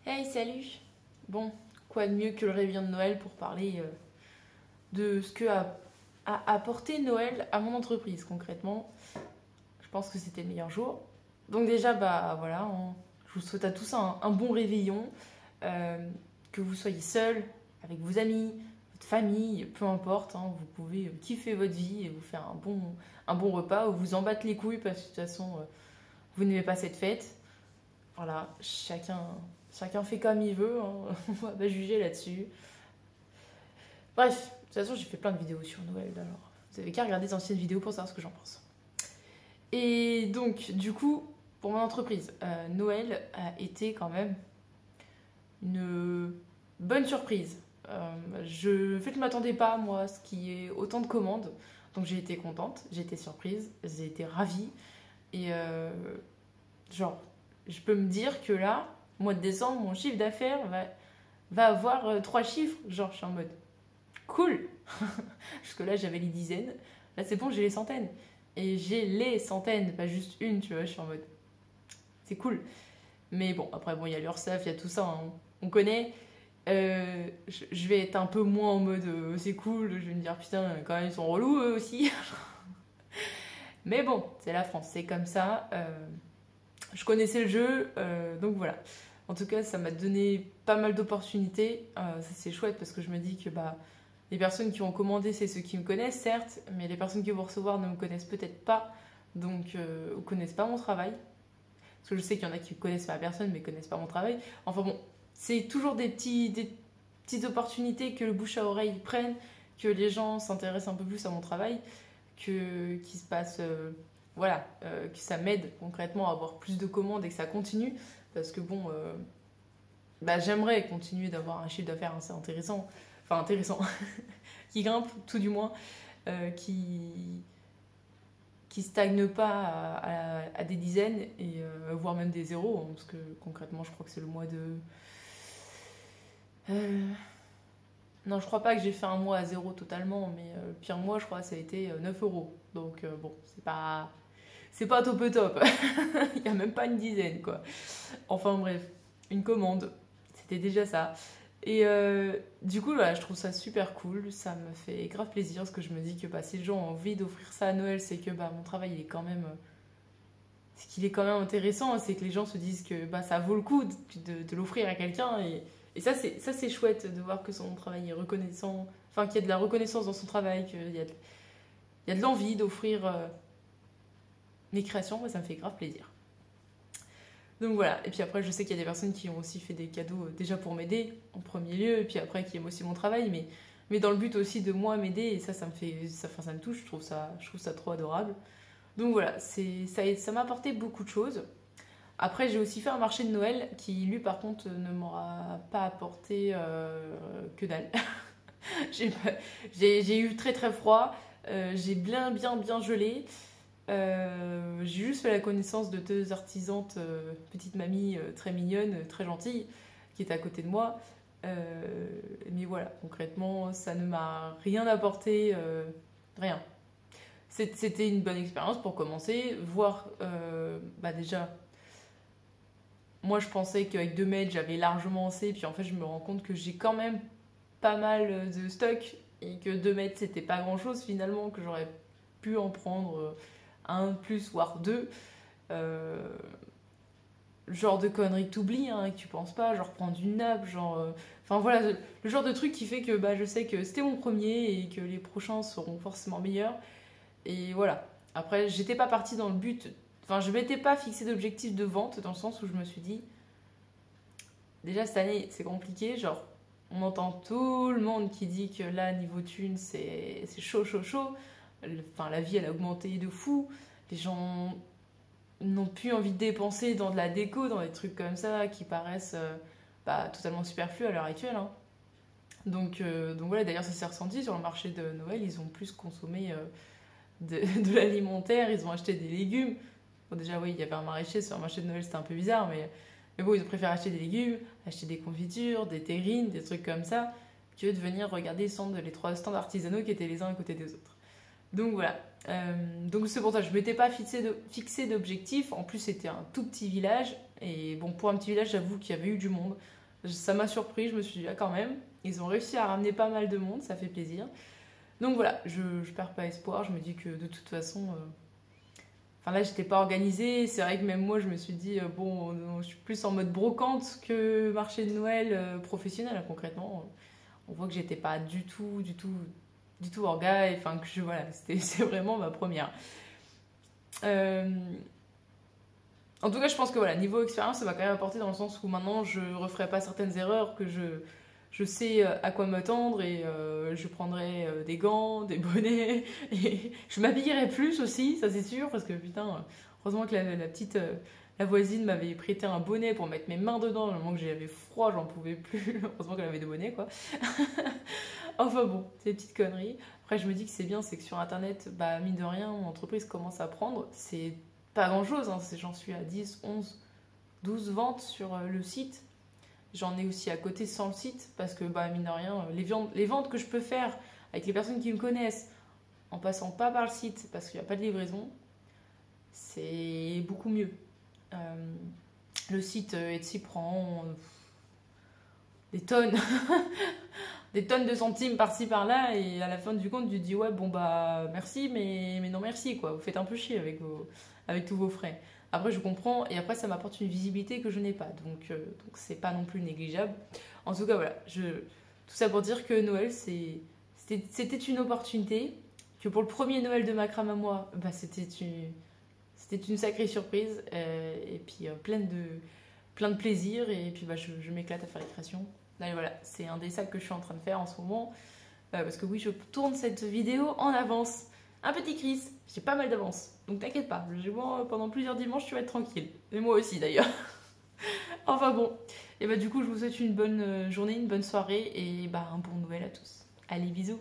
Hey, salut! Bon, quoi de mieux que le réveillon de Noël pour parler de ce que a apporté Noël à mon entreprise concrètement. Je pense que c'était le meilleur jour. Donc déjà, bah voilà, je vous souhaite à tous un bon réveillon. euh, que vous soyez seul, avec vos amis, votre famille, peu importe, hein, vous pouvez kiffer votre vie et vous faire un bon repas ou vous en battre les couilles parce que de toute façon, vous n'aimez pas cette fête. Voilà, chacun fait comme il veut, hein. On va pas juger là-dessus. Bref, de toute façon, j'ai fait plein de vidéos sur Noël, alors vous avez qu'à regarder des anciennes vidéos pour savoir ce que j'en pense. Et donc, du coup, pour mon entreprise, Noël a été quand même une bonne surprise. Je ne m'attendais pas, moi, à ce qu'il y ait autant de commandes. Donc j'ai été contente, j'ai été surprise, j'ai été ravie. Et genre, je peux me dire que là, mois de décembre, mon chiffre d'affaires va avoir 3 chiffres. Genre, je suis en mode cool. Jusque là, j'avais les dizaines. Là, c'est bon, j'ai les centaines. Et j'ai les centaines, pas juste une, tu vois. Je suis en mode c'est cool. Mais bon, après, bon, il y a l'URSSAF, il y a tout ça, hein. On connaît. Je vais être un peu moins en mode c'est cool. Je vais me dire putain, quand même, ils sont relous eux aussi. Mais bon, c'est la France, c'est comme ça. Je connaissais le jeu, donc voilà. En tout cas, ça m'a donné pas mal d'opportunités. Ça, c'est chouette parce que je me dis que bah, les personnes qui ont commandé, c'est ceux qui me connaissent, certes, mais les personnes qui vont recevoir ne me connaissent peut-être pas, donc ne connaissent pas mon travail. Parce que je sais qu'il y en a qui connaissent ma personne, mais connaissent pas mon travail. Enfin bon, c'est toujours des petites opportunités que le bouche à oreille prenne, que les gens s'intéressent un peu plus à mon travail, qu'il se passe. Voilà, que ça m'aide concrètement à avoir plus de commandes et que ça continue. Parce que bon, bah, j'aimerais continuer d'avoir un chiffre d'affaires assez intéressant. Enfin, intéressant. Qui grimpe, tout du moins. Qui stagne pas à des dizaines, et voire même des zéros. Hein, parce que concrètement, je crois que c'est le mois de. Non, je crois pas que j'ai fait un mois à zéro totalement, mais le pire mois, je crois, ça a été 9 euros. Donc bon, c'est pas top top. Il y a même pas une dizaine, quoi. Enfin bref, une commande, c'était déjà ça. Et du coup, voilà, je trouve ça super cool. Ça me fait grave plaisir parce que je me dis que bah, si les gens ont envie d'offrir ça à Noël, c'est que bah, mon travail il est quand même. Ce qu'il est quand même intéressant, c'est que les gens se disent que bah, ça vaut le coup de l'offrir à quelqu'un. Et ça, c'est chouette de voir que son travail est reconnaissant. Enfin, qu'il y a de la reconnaissance dans son travail, il y a de l'envie d'offrir mes créations. Moi, ça me fait grave plaisir. Donc voilà, et puis après je sais qu'il y a des personnes qui ont aussi fait des cadeaux déjà pour m'aider en premier lieu, et puis après qui aiment aussi mon travail, mais dans le but aussi de moi m'aider, et ça me fait, ça me touche, je trouve ça trop adorable. Donc voilà, ça m'a apporté beaucoup de choses. Après j'ai aussi fait un marché de Noël qui lui par contre ne m'aura pas apporté que dalle. j'ai, j'ai eu très très froid, j'ai bien gelé. J'ai juste fait la connaissance de 2 artisantes, petites mamies très mignonnes, très gentilles, qui étaient à côté de moi. Mais voilà, concrètement, ça ne m'a rien apporté, rien. C'était une bonne expérience pour commencer, voir, bah déjà, moi je pensais qu'avec 2 mètres j'avais largement assez, puis en fait je me rends compte que j'ai quand même pas mal de stock et que 2 mètres c'était pas grand chose finalement, que j'aurais pu en prendre un plus, voire deux. Euh, genre de conneries que t'oublies, hein, et que tu penses pas, genre prendre une nappe, genre. Enfin voilà, le genre de truc qui fait que bah, je sais que c'était mon premier et que les prochains seront forcément meilleurs. Et voilà. Après, j'étais pas partie dans le but. Enfin, je m'étais pas fixé d'objectif de vente dans le sens où je me suis dit. Déjà cette année, c'est compliqué. Genre, on entend tout le monde qui dit que là, niveau thune, c'est chaud, chaud, chaud. Enfin, la vie, elle a augmenté de fou. Les gens n'ont plus envie de dépenser dans de la déco, dans des trucs comme ça qui paraissent bah, totalement superflus à l'heure actuelle. Hein. Donc voilà, d'ailleurs, ça s'est ressenti sur le marché de Noël. Ils ont plus consommé de l'alimentaire, ils ont acheté des légumes. Bon, déjà, oui, il y avait un maraîcher sur le marché de Noël, c'était un peu bizarre, mais bon, ils ont préféré acheter des légumes, acheter des confitures, des terrines, des trucs comme ça, que de venir regarder les 3 stands artisanaux qui étaient les uns à côté des autres. Donc voilà. Donc c'est pour ça, je ne m'étais pas fixé d'objectif. En plus, c'était un tout petit village. Et bon, pour un petit village, j'avoue qu'il y avait eu du monde. Ça m'a surpris, je me suis dit, ah quand même, ils ont réussi à ramener pas mal de monde, ça fait plaisir. Donc voilà, je perds pas espoir, je me dis que de toute façon... Enfin là, j'étais pas organisée, c'est vrai que même moi, je me suis dit, bon, je suis plus en mode brocante que marché de Noël professionnel, hein, concrètement. On voit que j'étais pas du tout orga, enfin que voilà, c'est vraiment ma première. En tout cas, je pense que voilà, niveau expérience, ça m'a quand même apporté dans le sens où maintenant je referai pas certaines erreurs, que je sais à quoi m'attendre et je prendrai des gants, des bonnets et je m'habillerai plus aussi, ça c'est sûr, parce que putain, heureusement que la petite, la voisine m'avait prêté un bonnet pour mettre mes mains dedans, le moment que j'avais froid, j'en pouvais plus, heureusement qu'elle avait des bonnets quoi. Enfin bon, c'est des petites conneries. Après, je me dis que c'est bien, c'est que sur internet, bah mine de rien, mon entreprise commence à prendre, c'est pas grand chose, hein. J'en suis à 10, 11, 12 ventes sur le site. J'en ai aussi à côté sans le site parce que, bah, mine de rien, les ventes que je peux faire avec les personnes qui me connaissent en passant pas par le site parce qu'il n'y a pas de livraison, c'est beaucoup mieux. Le site Etsy prend des tonnes, des tonnes de centimes par-ci par-là et à la fin du compte, tu te dis ouais, bon bah merci, mais non merci quoi. Vous faites un peu chier avec tous vos frais. Après, je comprends et après, ça m'apporte une visibilité que je n'ai pas. Donc c'est pas non plus négligeable. En tout cas, voilà. Tout ça pour dire que Noël, c'était une opportunité. Que pour le premier Noël de ma crame à moi, bah, c'était une sacrée surprise. Et puis plein de plaisir. Et puis bah, je m'éclate à faire les créations. Là, voilà, c'est un des sacs que je suis en train de faire en ce moment. Parce que oui, je tourne cette vidéo en avance. Un petit Chris, j'ai pas mal d'avance. Donc t'inquiète pas, pendant plusieurs dimanches, tu vas être tranquille. Et moi aussi d'ailleurs. Enfin bon. Et bah du coup, je vous souhaite une bonne journée, une bonne soirée et bah un bon Noël à tous. Allez, bisous.